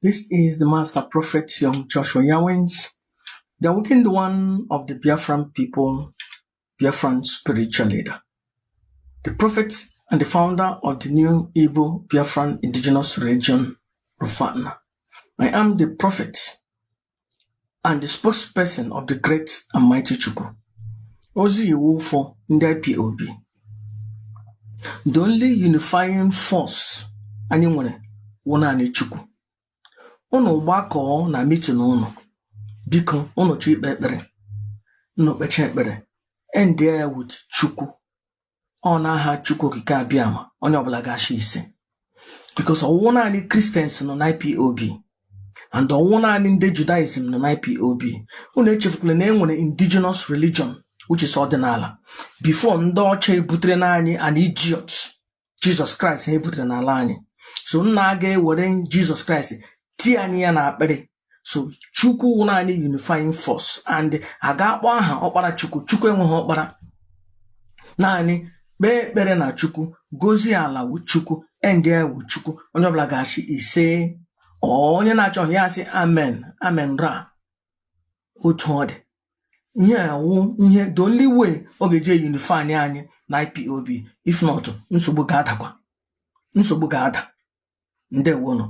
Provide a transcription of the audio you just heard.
This is the Master Prophet Young Joshua Yawins, the awakened one of the Biafran people, Biafran spiritual leader, the prophet and the founder of the new Igbo Biafran indigenous region, Rufana. I am the prophet and the spokesperson of the great and mighty Chukwu. Ozi Iwu for ndị IPOB. The only unifying force anyị nwere wụ naanị Chukwu. Unu gbakọọ na meeting unu. Biko unu chọ ikpe ekpere. Unu kpecha ekpere. End there with Chukwu. Ọ na-aha Chukwu okike abịama. Onye ọbụla ga-achị ise. Because ọwụ naanị Christians nọ na IPOB. And ọwụ naanị ndị Judaism nọ na IPOB. Unu echefukwala na enwere indigenous religion, which is ọdịnala. Before ndị ọcha ebutere n'anyị an idiot, Jesus Christ ebutere n'ala anyị. So nna aga ewere Jesus Christ tie anyị ya na akpịrị. So Chukwu wụ naanị unifying force, and aga akpọ aha ọkpara Chukwu. Chukwu enweghị ọkpara. Naanị kpee ekpere na Chukwu, gozie ala wu Chukwu, endea wu Chukwu. Onye ọbụla ga-achị ise. Onye na-achọ ya asị amen, amen ra. Otu ọ dị. The only way ọ ga-eje unify anyị na IPOB, if not, nsogbu ga-adakwa. Nsogbu ga-ada. Ndewo.